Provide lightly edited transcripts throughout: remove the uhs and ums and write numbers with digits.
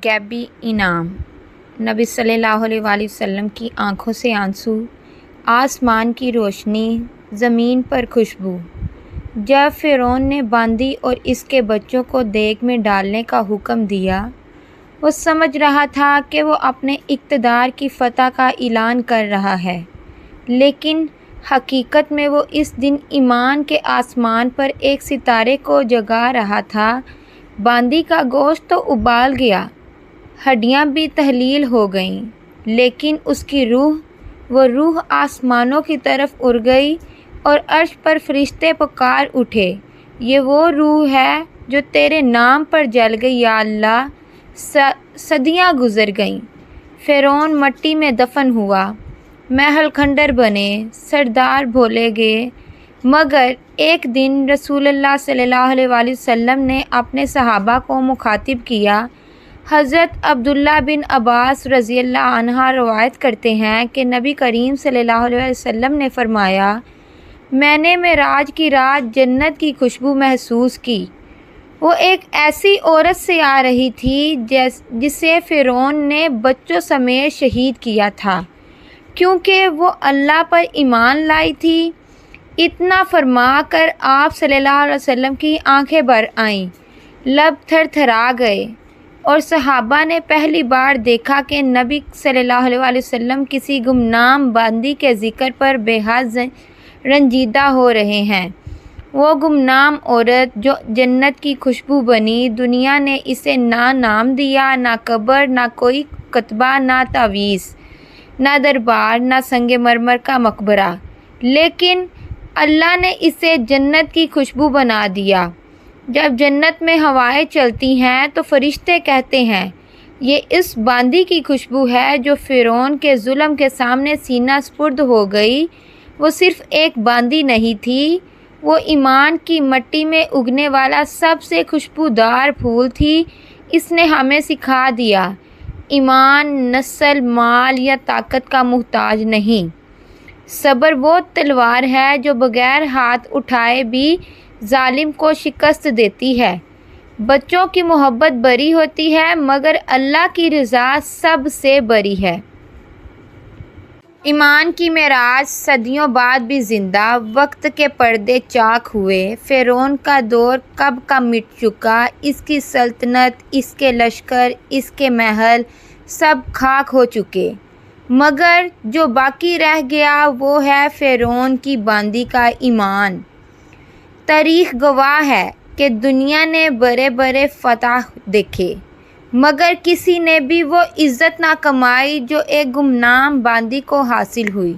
غیبی انعام۔ نبی صلی اللہ علیہ وآلہ وسلم کی آنکھوں سے آنسو، آسمان کی روشنی، زمین پر خوشبو۔ جب فرعون نے باندی اور اس کے بچوں کو دیگ میں ڈالنے کا حکم دیا، وہ سمجھ رہا تھا کہ وہ اپنے اقتدار کی فتح کا اعلان کر رہا ہے، لیکن حقیقت میں وہ اس دن ایمان کے آسمان پر ایک ستارے کو جگا رہا تھا۔ باندی کا گوشت تو ابال گیا، ہڈیاں بھی تحلیل ہو گئیں، لیکن اس کی وہ روح آسمانوں کی طرف اڑ گئی اور عرش پر فرشتے پکار اٹھے، یہ وہ روح ہے جو تیرے نام پر جل گئی یا اللہ۔ صدیاں گزر گئیں، فرعون مٹی میں دفن ہوا، محل کھنڈر بنے، سردار بھولے گئے، مگر ایک دن رسول اللہ صلی اللہ علیہ وآلہ وسلم نے اپنے صحابہ کو مخاطب کیا۔ حضرت عبداللہ بن عباس رضی اللہ عنہ روایت کرتے ہیں کہ نبی کریم صلی اللہ علیہ وسلم نے فرمایا، میں نے معراج کی رات جنت کی خوشبو محسوس کی۔ وہ ایک ایسی عورت سے آ رہی تھی جسے فرعون نے بچوں سمیت شہید کیا تھا، کیونکہ وہ اللہ پر ایمان لائی تھی۔ اتنا فرما کر آپ صلی اللہ علیہ وسلم کی آنکھیں بھر آئیں، لب تھر تھرا گئے، اور صحابہ نے پہلی بار دیکھا کہ نبی صلی اللہ علیہ وآلہ وسلم کسی گمنام باندی کے ذکر پر بے حد رنجیدہ ہو رہے ہیں۔ وہ گمنام عورت جو جنت کی خوشبو بنی، دنیا نے اسے نہ نام دیا، نہ قبر، نہ کوئی کتبہ، نہ تعویذ، نہ دربار، نہ سنگ مرمر کا مقبرہ، لیکن اللہ نے اسے جنت کی خوشبو بنا دیا۔ جب جنت میں ہوائیں چلتی ہیں تو فرشتے کہتے ہیں، یہ اس باندی کی خوشبو ہے جو فرعون کے ظلم کے سامنے سینہ سپرد ہو گئی۔ وہ صرف ایک باندی نہیں تھی، وہ ایمان کی مٹی میں اگنے والا سب سے خوشبودار پھول تھی۔ اس نے ہمیں سکھا دیا، ایمان نسل، مال یا طاقت کا محتاج نہیں۔ صبر وہ تلوار ہے جو بغیر ہاتھ اٹھائے بھی ظالم کو شکست دیتی ہے۔ بچوں کی محبت بری ہوتی ہے، مگر اللہ کی رضا سب سے بری ہے۔ ایمان کی معراج صدیوں بعد بھی زندہ، وقت کے پردے چاک ہوئے۔ فرعون کا دور کب کا مٹ چکا، اس کی سلطنت، اس کے لشکر، اس کے محل سب خاک ہو چکے، مگر جو باقی رہ گیا وہ ہے فرعون کی باندی کا ایمان۔ تاریخ گواہ ہے کہ دنیا نے بڑے بڑے فتح دیکھے، مگر کسی نے بھی وہ عزت نہ کمائی جو ایک گمنام باندی کو حاصل ہوئی۔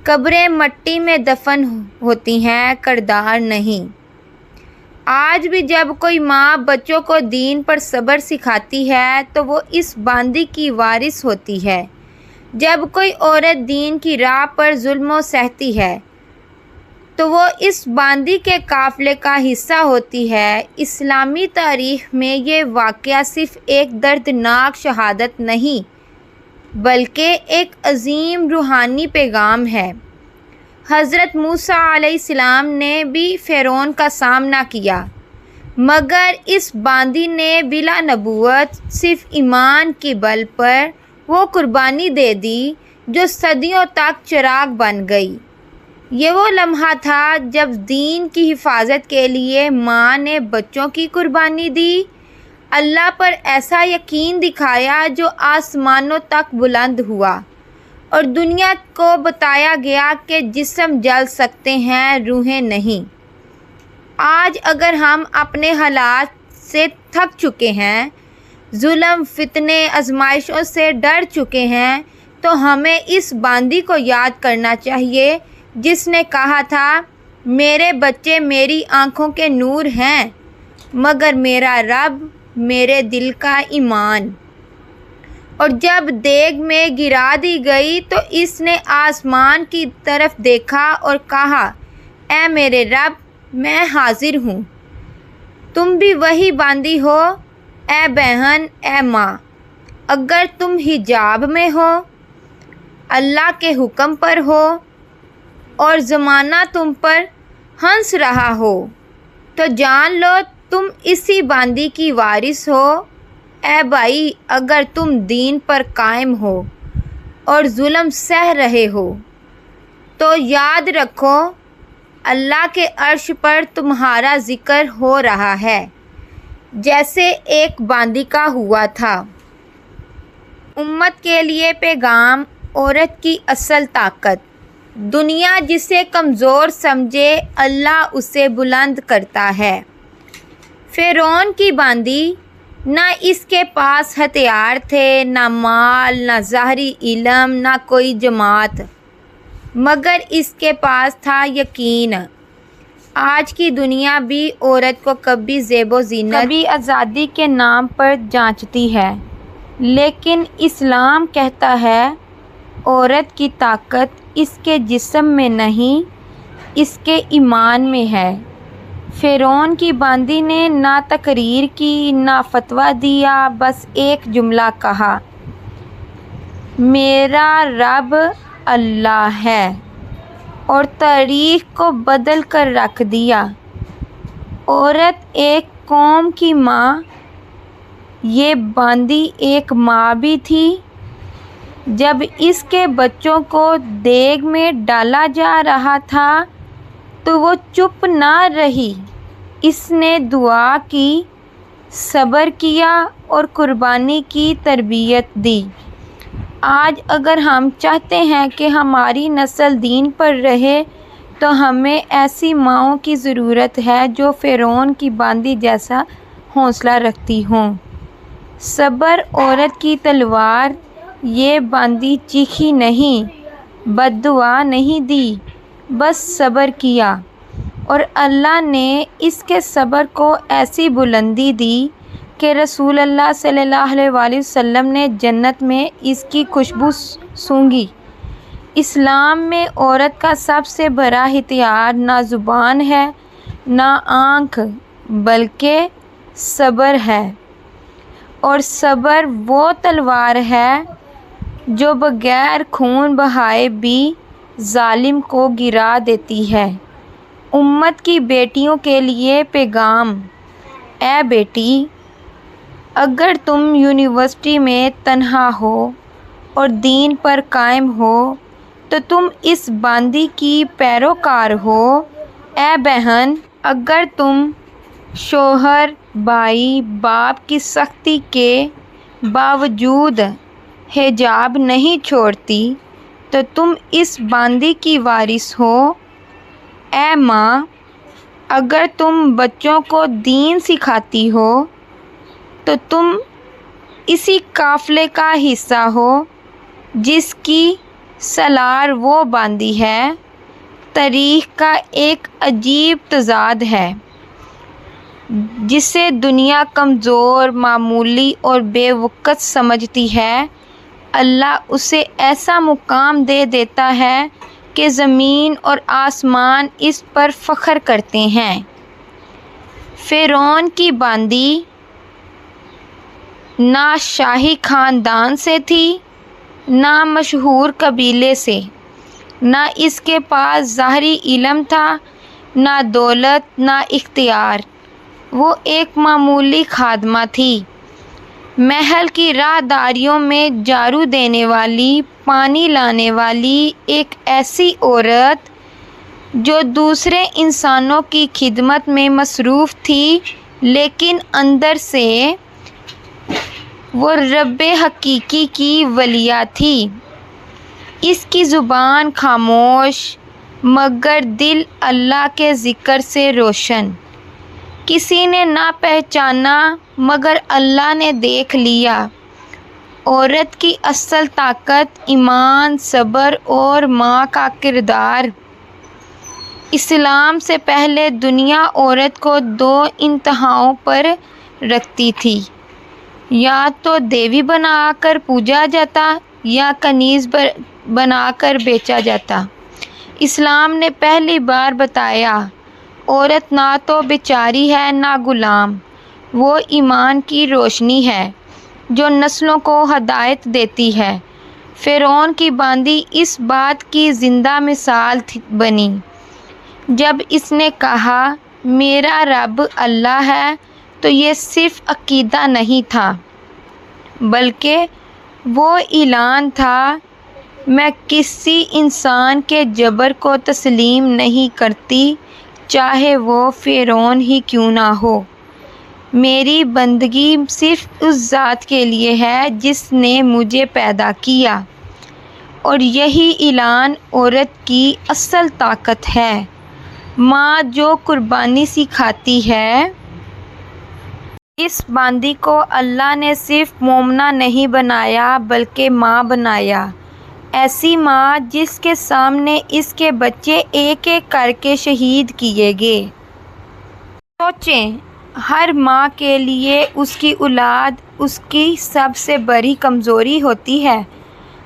قبریں مٹی میں دفن ہوتی ہیں، کردار نہیں۔ آج بھی جب کوئی ماں بچوں کو دین پر صبر سکھاتی ہے تو وہ اس باندی کی وارث ہوتی ہے۔ جب کوئی عورت دین کی راہ پر ظلم سہتی ہے تو وہ اس باندی کے قافلے کا حصہ ہوتی ہے۔ اسلامی تاریخ میں یہ واقعہ صرف ایک دردناک شہادت نہیں، بلکہ ایک عظیم روحانی پیغام ہے۔ حضرت موسیٰ علیہ السلام نے بھی فرعون کا سامنا کیا، مگر اس باندی نے بلا نبوت صرف ایمان کی بل پر وہ قربانی دے دی جو صدیوں تک چراغ بن گئی۔ یہ وہ لمحہ تھا جب دین کی حفاظت کے لیے ماں نے بچوں کی قربانی دی، اللہ پر ایسا یقین دکھایا جو آسمانوں تک بلند ہوا، اور دنیا کو بتایا گیا کہ جسم جل سکتے ہیں، روحیں نہیں۔ آج اگر ہم اپنے حالات سے تھک چکے ہیں، ظلم، فتنے، آزمائشوں سے ڈر چکے ہیں، تو ہمیں اس باندی کو یاد کرنا چاہیے جس نے کہا تھا، میرے بچے میری آنکھوں کے نور ہیں، مگر میرا رب میرے دل کا ایمان۔ اور جب دیگ میں گرا دی گئی تو اس نے آسمان کی طرف دیکھا اور کہا، اے میرے رب، میں حاضر ہوں۔ تم بھی وہی باندی ہو، اے بہن، اے ماں۔ اگر تم حجاب میں ہو، اللہ کے حکم پر ہو، اور زمانہ تم پر ہنس رہا ہو، تو جان لو تم اسی باندی کی وارث ہو۔ اے بھائی، اگر تم دین پر قائم ہو اور ظلم سہ رہے ہو تو یاد رکھو اللہ کے عرش پر تمہارا ذکر ہو رہا ہے، جیسے ایک باندی کا ہوا تھا۔ امت کے لیے پیغام: عورت کی اصل طاقت۔ دنیا جسے کمزور سمجھے، اللہ اسے بلند کرتا ہے۔ فرعون کی باندی، نہ اس کے پاس ہتھیار تھے، نہ مال، نہ ظاہری علم، نہ کوئی جماعت، مگر اس کے پاس تھا یقین۔ آج کی دنیا بھی عورت کو کبھی زیب و زینت، کبھی آزادی کے نام پر جانچتی ہے، لیکن اسلام کہتا ہے عورت کی طاقت اس کے جسم میں نہیں، اس کے ایمان میں ہے۔ فرعون کی باندی نے نہ تقریر کی، نہ فتویٰ دیا، بس ایک جملہ کہا: میرا رب اللہ ہے، اور تاریخ کو بدل کر رکھ دیا۔ عورت ایک قوم کی ماں، یہ باندی ایک ماں بھی تھی۔ جب اس کے بچوں کو دیگ میں ڈالا جا رہا تھا تو وہ چپ نہ رہی، اس نے دعا کی، صبر کیا اور قربانی کی تربیت دی۔ آج اگر ہم چاہتے ہیں کہ ہماری نسل دین پر رہے تو ہمیں ایسی ماؤں کی ضرورت ہے جو فرعون کی باندی جیسا حوصلہ رکھتی ہوں۔ صبر عورت کی تلوار۔ یہ باندی چیخی نہیں، بد دعا نہیں دی، بس صبر کیا، اور اللہ نے اس کے صبر کو ایسی بلندی دی کہ رسول اللہ صلی اللہ علیہ وآلہ وسلم نے جنت میں اس کی خوشبو سونگھی۔ اسلام میں عورت کا سب سے بڑا ہتھیار نہ زبان ہے، نہ آنکھ، بلکہ صبر ہے، اور صبر وہ تلوار ہے جو بغیر خون بہائے بھی ظالم کو گرا دیتی ہے۔ امت کی بیٹیوں کے لیے پیغام: اے بیٹی، اگر تم یونیورسٹی میں تنہا ہو اور دین پر قائم ہو تو تم اس باندی کی پیروکار ہو۔ اے بہن، اگر تم شوہر، بھائی، باپ کی سختی کے باوجود حجاب نہیں چھوڑتی تو تم اس باندی کی وارث ہو۔ اے ماں، اگر تم بچوں کو دین سکھاتی ہو تو تم اسی قافلے کا حصہ ہو جس کی سالار وہ باندی ہے۔ تاریخ کا ایک عجیب تضاد ہے، جسے دنیا کمزور، معمولی اور بے وقت سمجھتی ہے، اللہ اسے ایسا مقام دے دیتا ہے کہ زمین اور آسمان اس پر فخر کرتے ہیں۔ فرعون کی باندی نہ شاہی خاندان سے تھی، نہ مشہور قبیلے سے، نہ اس کے پاس ظاہری علم تھا، نہ دولت، نہ اختیار۔ وہ ایک معمولی خادمہ تھی، محل کی راہداریوں میں جھاڑو دینے والی، پانی لانے والی، ایک ایسی عورت جو دوسرے انسانوں کی خدمت میں مصروف تھی، لیکن اندر سے وہ رب حقیقی کی ولیہ تھی۔ اس کی زبان خاموش، مگر دل اللہ کے ذکر سے روشن۔ کسی نے نہ پہچانا، مگر اللہ نے دیکھ لیا۔ عورت کی اصل طاقت: ایمان، صبر اور ماں کا کردار۔ اسلام سے پہلے دنیا عورت کو دو انتہاؤں پر رکھتی تھی: یا تو دیوی بنا کر پوجا جاتا یا کنیز بنا کر بیچا جاتا۔ اسلام نے پہلی بار بتایا عورت نہ تو بیچاری ہے نہ غلام، وہ ایمان کی روشنی ہے جو نسلوں کو ہدایت دیتی ہے۔ فرعون کی باندی اس بات کی زندہ مثال بنی۔ جب اس نے کہا میرا رب اللہ ہے تو یہ صرف عقیدہ نہیں تھا، بلکہ وہ اعلان تھا، میں کسی انسان کے جبر کو تسلیم نہیں کرتی، چاہے وہ فرعون ہی کیوں نہ ہو۔ میری بندگی صرف اس ذات کے لیے ہے جس نے مجھے پیدا کیا، اور یہی اعلان عورت کی اصل طاقت ہے۔ ماں جو قربانی سکھاتی ہے، اس باندی کو اللہ نے صرف مومنہ نہیں بنایا بلکہ ماں بنایا، ایسی ماں جس کے سامنے اس کے بچے ایک ایک کر کے شہید کیے گئے۔ سوچیں، ہر ماں کے لیے اس کی اولاد اس کی سب سے بڑی کمزوری ہوتی ہے،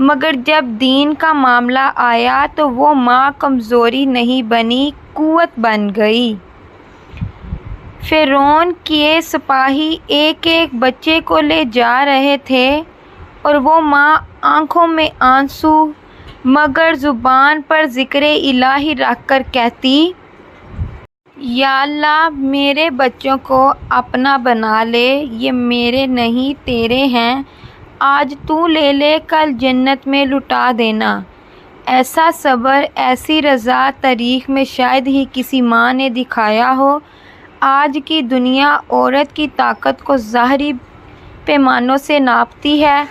مگر جب دین کا معاملہ آیا تو وہ ماں کمزوری نہیں بنی، قوت بن گئی۔ فرعون کے سپاہی ایک ایک بچے کو لے جا رہے تھے اور وہ ماں آنکھوں میں آنسو مگر زبان پر ذکر الہی رکھ کر کہتی، یا اللہ میرے بچوں کو اپنا بنا لے، یہ میرے نہیں تیرے ہیں، آج تو لے لے کل جنت میں لٹا دینا۔ ایسا صبر، ایسی رضا تاریخ میں شاید ہی کسی ماں نے دکھایا ہو۔ آج کی دنیا عورت کی طاقت کو ظاہری پیمانوں سے ناپتی ہے۔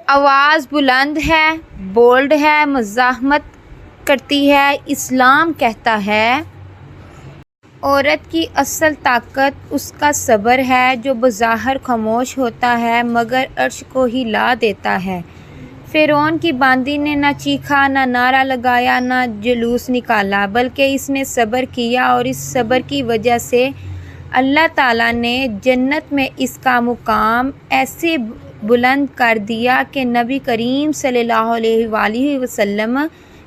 آواز بلند ہے، بولڈ ہے، مزاحمت کرتی ہے۔ اسلام کہتا ہے، عورت کی اصل طاقت اس کا صبر ہے جو بظاہر خاموش ہوتا ہے مگر عرش کو ہلا دیتا ہے۔ فرعون کی باندی نے نہ چیخا، نہ نعرہ لگایا، نہ جلوس نکالا، بلکہ اس نے صبر کیا، اور اس صبر کی وجہ سے اللہ تعالیٰ نے جنت میں اس کا مقام ایسے بلند کر دیا کہ نبی کریم صلی اللہ علیہ وآلہ وسلم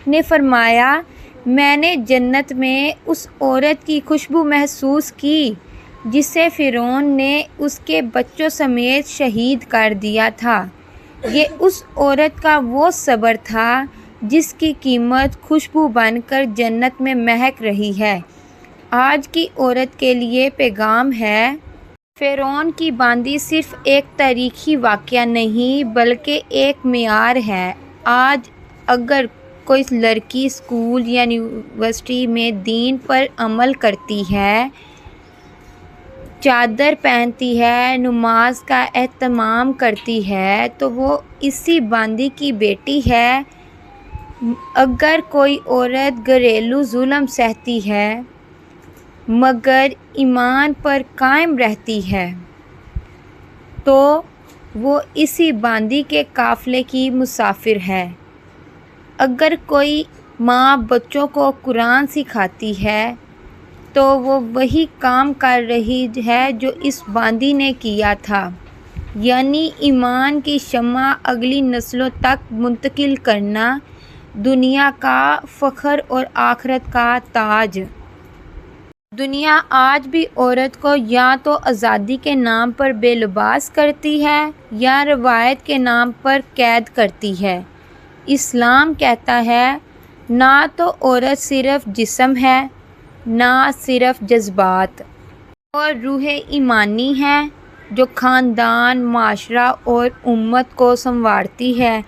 نے فرمایا، میں نے جنت میں اس عورت کی خوشبو محسوس کی جسے فرعون نے اس کے بچوں سمیت شہید کر دیا تھا۔ یہ اس عورت کا وہ صبر تھا جس کی قیمت خوشبو بن کر جنت میں مہک رہی ہے۔ آج کی عورت کے لیے پیغام ہے، فرعون کی باندی صرف ایک تاریخی واقعہ نہیں بلکہ ایک معیار ہے۔ آج اگر کوئی لڑکی اسکول یا یونیورسٹی میں دین پر عمل کرتی ہے، چادر پہنتی ہے، نماز کا اہتمام کرتی ہے تو وہ اسی باندی کی بیٹی ہے۔ اگر کوئی عورت گھریلو ظلم سہتی ہے مگر ایمان پر قائم رہتی ہے تو وہ اسی باندی کے قافلے کی مسافر ہے۔ اگر کوئی ماں بچوں کو قرآن سکھاتی ہے تو وہ وہی کام کر رہی ہے جو اس باندی نے کیا تھا، یعنی ایمان کی شمع اگلی نسلوں تک منتقل کرنا، دنیا کا فخر اور آخرت کا تاج۔ دنیا آج بھی عورت کو یا تو آزادی کے نام پر بے لباس کرتی ہے یا روایت کے نام پر قید کرتی ہے۔ اسلام کہتا ہے، نہ تو عورت صرف جسم ہے، نہ صرف جذبات اور روح ایمانی ہے جو خاندان، معاشرہ اور امت کو سنوارتی ہے۔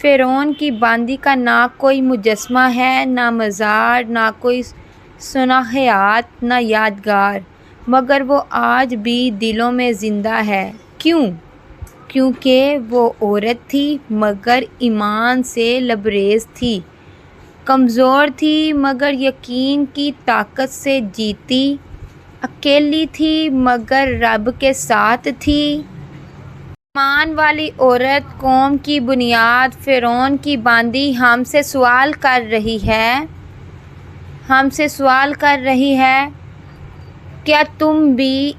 فرعون کی باندی کا نہ کوئی مجسمہ ہے، نہ مزار، نہ کوئی سنہیات، نہ یادگار، مگر وہ آج بھی دلوں میں زندہ ہے۔ کیوں؟ کیونکہ وہ عورت تھی مگر ایمان سے لبریز تھی، کمزور تھی مگر یقین کی طاقت سے جیتی، اکیلی تھی مگر رب کے ساتھ تھی۔ ایمان والی عورت قوم کی بنیاد۔ فرعون کی باندی ہم سے سوال کر رہی ہے، کیا تم بھی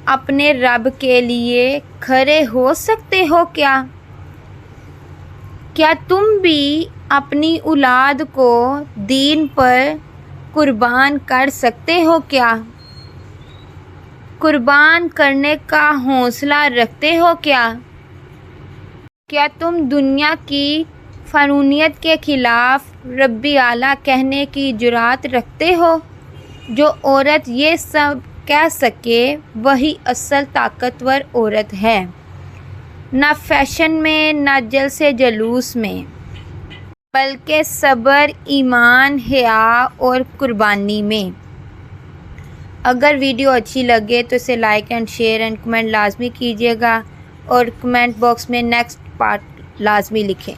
اپنے رب کے لیے کھڑے ہو سکتے ہو کیا؟ کیا تم بھی اپنی اولاد کو دین پر قربان کر سکتے ہو کیا؟ قربان کرنے کا حوصلہ رکھتے ہو کیا؟ کیا تم دنیا کی فرعونیت کے خلاف ربی اعلیٰ کہنے کی جرأت رکھتے ہو؟ جو عورت یہ سب کہہ سکے وہی اصل طاقتور عورت ہے۔ نہ فیشن میں، نہ جلسے جلوس میں، بلکہ صبر، ایمان، حیا اور قربانی میں۔ اگر ویڈیو اچھی لگے تو اسے like and share and comment لازمی کیجیے گا، اور کمنٹ باکس میں نیکسٹ پارٹ لازمی لکھیں۔